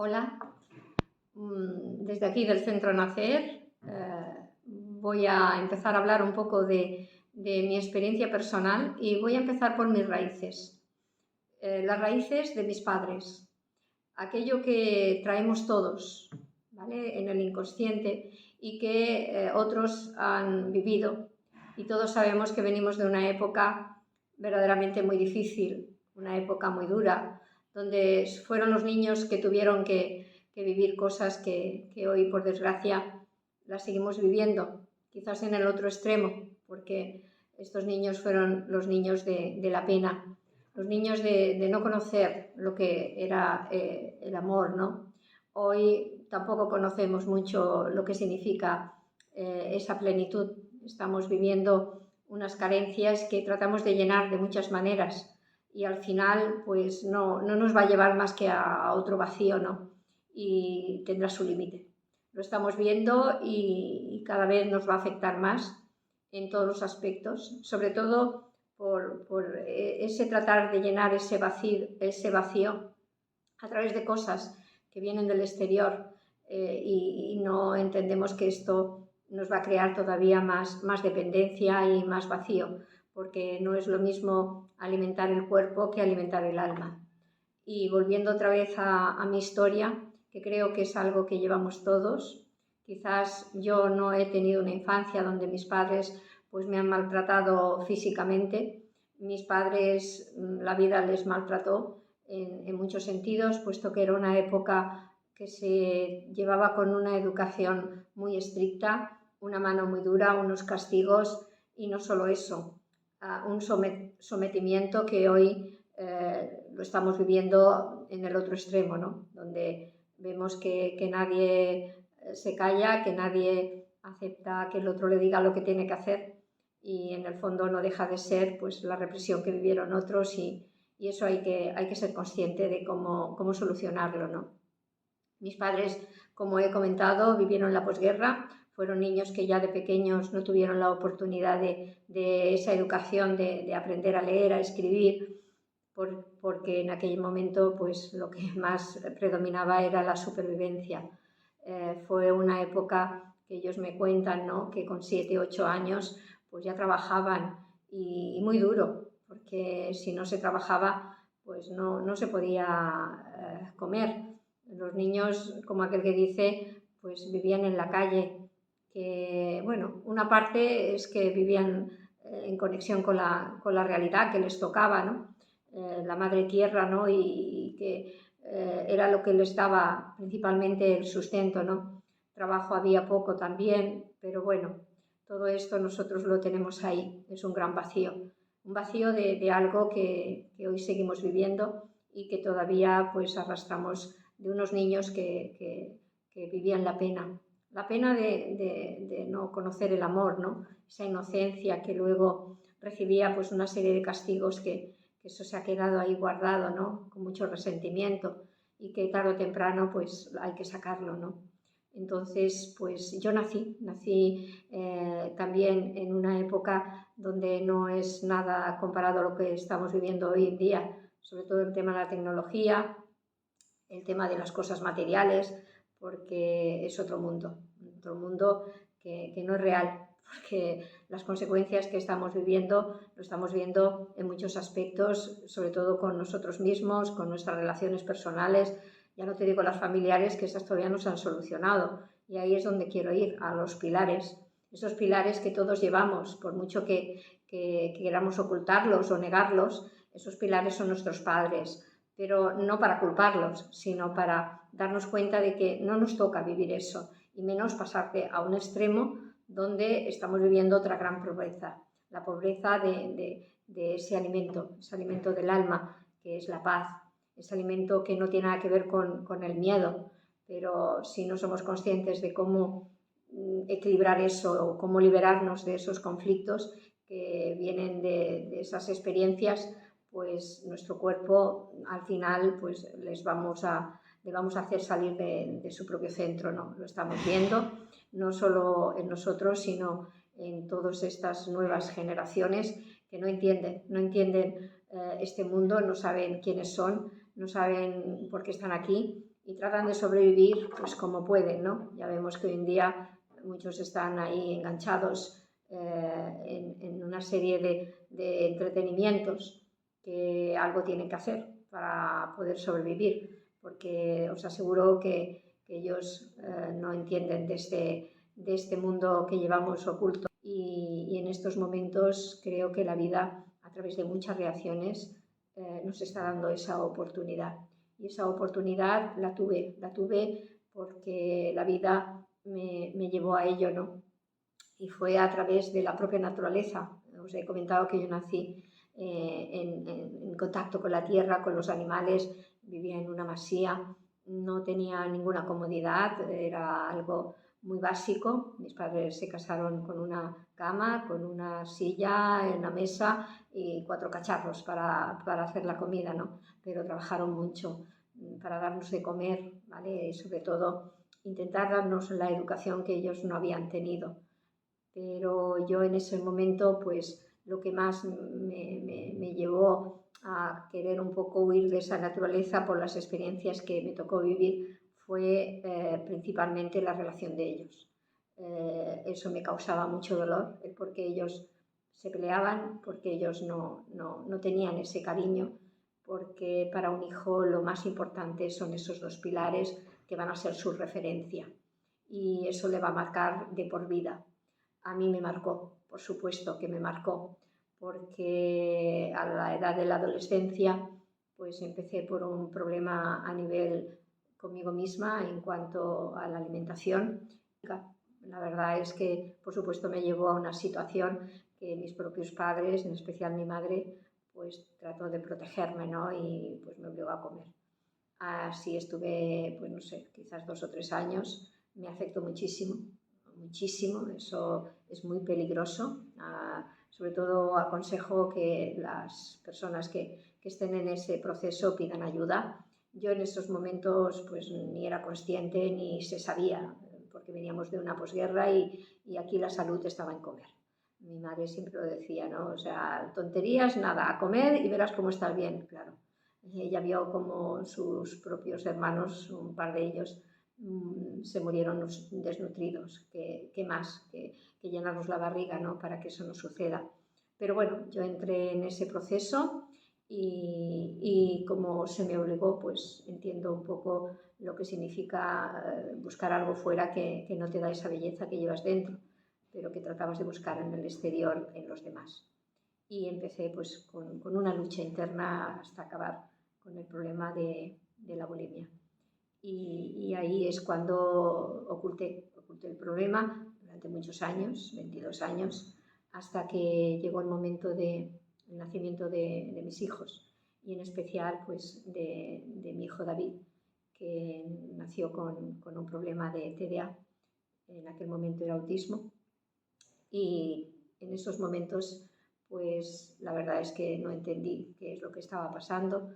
Hola, desde aquí del Centro Nacer voy a empezar a hablar un poco de mi experiencia personal y voy a empezar por mis raíces, las raíces de mis padres, aquello que traemos todos, ¿vale?, en el inconsciente y que otros han vivido, y todos sabemos que venimos de una época verdaderamente muy difícil, una época muy dura, donde fueron los niños que tuvieron que vivir cosas que hoy, por desgracia, las seguimos viviendo, quizás en el otro extremo, porque estos niños fueron los niños de la pena, los niños de no conocer lo que era el amor, ¿no? Hoy tampoco conocemos mucho lo que significa esa plenitud. Estamos viviendo unas carencias que tratamos de llenar de muchas maneras y al final pues no nos va a llevar más que a otro vacío, ¿no? Y tendrá su límite. Lo estamos viendo y cada vez nos va a afectar más en todos los aspectos, sobre todo por ese tratar de llenar ese vacío a través de cosas que vienen del exterior y no entendemos que esto nos va a crear todavía más dependencia y más vacío, porque no es lo mismo alimentar el cuerpo que alimentar el alma. Y volviendo otra vez a mi historia, que creo que es algo que llevamos todos, quizás yo no he tenido una infancia donde mis padres pues me han maltratado físicamente. Mis padres, la vida les maltrató en muchos sentidos, puesto que era una época que se llevaba con una educación muy estricta, una mano muy dura, unos castigos y no solo eso, un sometimiento que hoy lo estamos viviendo en el otro extremo, ¿no? Donde vemos que nadie se calla, que nadie acepta que el otro le diga lo que tiene que hacer y en el fondo no deja de ser pues la represión que vivieron otros y eso hay que ser consciente de cómo solucionarlo, ¿no? Mis padres, como he comentado, vivieron la posguerra, fueron niños que ya de pequeños no tuvieron la oportunidad de esa educación, de aprender a leer, a escribir, porque en aquel momento pues lo que más predominaba era la supervivencia. Fue una época que ellos me cuentan, ¿no?, que con 7, 8 años pues ya trabajaban y muy duro, porque si no se trabajaba pues no se podía comer. Los niños, como aquel que dice, pues vivían en la calle, que bueno, una parte es que vivían en conexión con la realidad que les tocaba, ¿no? La madre tierra, ¿no? Y que era lo que les daba principalmente el sustento, ¿no? Trabajo había poco también, pero bueno, todo esto nosotros lo tenemos ahí, es un gran vacío, un vacío de algo que hoy seguimos viviendo y que todavía pues arrastramos de unos niños que vivían la pena de no conocer el amor, ¿no? Esa inocencia que luego recibía pues una serie de castigos que eso se ha quedado ahí guardado, ¿no?, con mucho resentimiento y que tarde o temprano pues hay que sacarlo, ¿no? Entonces, pues yo nací también en una época donde no es nada comparado a lo que estamos viviendo hoy en día, sobre todo el tema de la tecnología, el tema de las cosas materiales, porque es otro mundo que no es real, porque las consecuencias que estamos viviendo lo estamos viendo en muchos aspectos, sobre todo con nosotros mismos, con nuestras relaciones personales, ya no te digo las familiares, que esas todavía no se han solucionado, y ahí es donde quiero ir, a los pilares, esos pilares que todos llevamos, por mucho que queramos ocultarlos o negarlos, esos pilares son nuestros padres, pero no para culparlos, sino para darnos cuenta de que no nos toca vivir eso, y menos pasarte a un extremo donde estamos viviendo otra gran pobreza, la pobreza de ese alimento del alma, que es la paz, ese alimento que no tiene nada que ver con el miedo, pero si no somos conscientes de cómo equilibrar eso o cómo liberarnos de esos conflictos que vienen de esas experiencias, pues nuestro cuerpo al final pues le vamos a hacer salir de su propio centro, ¿no? Lo estamos viendo no solo en nosotros, sino en todas estas nuevas generaciones que no entienden este mundo, no saben quiénes son, no saben por qué están aquí y tratan de sobrevivir pues como pueden, ¿no? Ya vemos que hoy en día muchos están ahí enganchados en una serie de entretenimientos que algo tienen que hacer para poder sobrevivir, porque os aseguro que ellos no entienden de este mundo que llevamos oculto. Y en estos momentos creo que la vida, a través de muchas reacciones, nos está dando esa oportunidad. Y esa oportunidad la tuve porque la vida me llevó a ello, ¿no? Y fue a través de la propia naturaleza. Os he comentado que yo nací en contacto con la tierra, con los animales, vivía en una masía, no tenía ninguna comodidad, era algo muy básico. Mis padres se casaron con una cama, con una silla, una mesa y 4 cacharros para hacer la comida, ¿no? Pero trabajaron mucho para darnos de comer, ¿vale? Y sobre todo intentar darnos la educación que ellos no habían tenido. Pero yo en ese momento, pues lo que más me llevó a querer un poco huir de esa naturaleza por las experiencias que me tocó vivir fue principalmente la relación de ellos. Eso me causaba mucho dolor, porque ellos se peleaban, porque ellos no tenían ese cariño, porque para un hijo lo más importante son esos 2 pilares que van a ser su referencia y eso le va a marcar de por vida. A mí me marcó, por supuesto que me marcó, porque a la edad de la adolescencia pues empecé por un problema a nivel conmigo misma en cuanto a la alimentación. La verdad es que, por supuesto, me llevó a una situación que mis propios padres, en especial mi madre, pues trató de protegerme, ¿no? Y pues me obligó a comer. Así estuve, pues no sé, quizás 2 o 3 años. Me afectó muchísimo, muchísimo. Eso es muy peligroso. Sobre todo aconsejo que las personas que estén en ese proceso pidan ayuda. Yo en estos momentos pues ni era consciente ni se sabía, porque veníamos de una posguerra y aquí la salud estaba en comer. Mi madre siempre lo decía, ¿no? O sea, tonterías, nada, a comer y verás cómo estás bien, claro. Ella vio como sus propios hermanos, un par de ellos, se murieron desnutridos. ¿Qué más? Que llenarnos la barriga, ¿no? Para que eso no suceda. Pero bueno, yo entré en ese proceso y como se me obligó, pues entiendo un poco lo que significa buscar algo fuera que no te da esa belleza que llevas dentro, pero que tratabas de buscar en el exterior, en los demás. Y empecé pues con una lucha interna hasta acabar con el problema de la bulimia. Y ahí es cuando oculté el problema durante muchos años, 22 años, hasta que llegó el momento del nacimiento de mis hijos y en especial pues de mi hijo David, que nació con un problema de TDA, en aquel momento era autismo, y en esos momentos pues la verdad es que no entendí qué es lo que estaba pasando,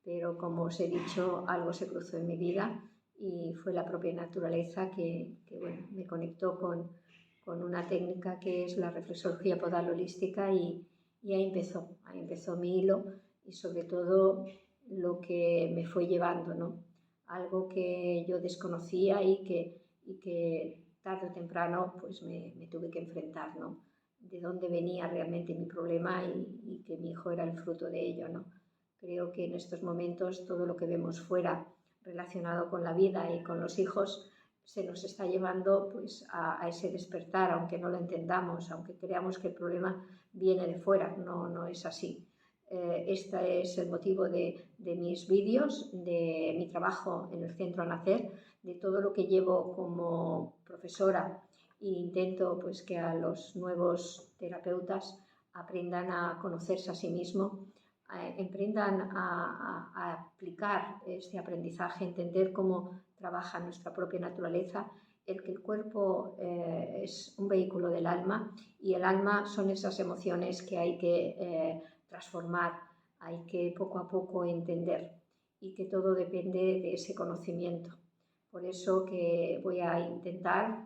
pero como os he dicho, algo se cruzó en mi vida y fue la propia naturaleza que bueno, me conectó con una técnica que es la reflexología podal holística y ahí empezó mi hilo y sobre todo lo que me fue llevando, ¿no? Algo que yo desconocía y que tarde o temprano pues me tuve que enfrentar, ¿no? De dónde venía realmente mi problema y que mi hijo era el fruto de ello, ¿no? Creo que en estos momentos todo lo que vemos fuera relacionado con la vida y con los hijos se nos está llevando pues, a ese despertar, aunque no lo entendamos, aunque creamos que el problema viene de fuera, no es así. Este es el motivo de mis vídeos, de mi trabajo en el Centro Nacer, de todo lo que llevo como profesora e intento pues, que a los nuevos terapeutas aprendan a conocerse a sí mismos, emprendan a aplicar este aprendizaje, entender cómo trabaja nuestra propia naturaleza, el que el cuerpo es un vehículo del alma y el alma son esas emociones que hay que transformar, hay que poco a poco entender y que todo depende de ese conocimiento. Por eso que voy a intentar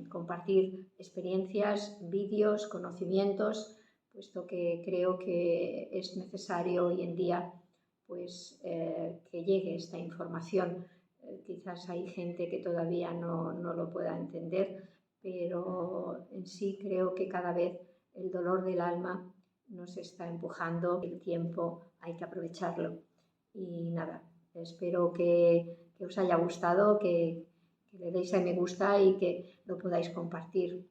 compartir experiencias, vídeos, conocimientos, puesto que creo que es necesario hoy en día pues, que llegue esta información quizás hay gente que todavía no lo pueda entender, pero en sí creo que cada vez el dolor del alma nos está empujando. El tiempo hay que aprovecharlo. Y nada, espero que os haya gustado, que le deis a me gusta y que lo podáis compartir.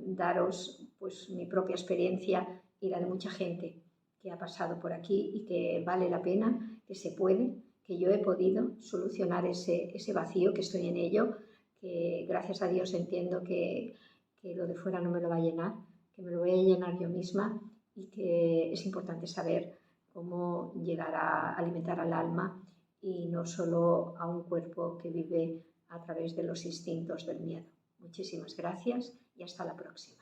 Daros pues mi propia experiencia y la de mucha gente que ha pasado por aquí y que vale la pena, que se puede, que yo he podido solucionar ese vacío, que estoy en ello, que gracias a Dios entiendo que lo de fuera no me lo va a llenar, que me lo voy a llenar yo misma y que es importante saber cómo llegar a alimentar al alma y no solo a un cuerpo que vive a través de los instintos del miedo. Muchísimas gracias y hasta la próxima.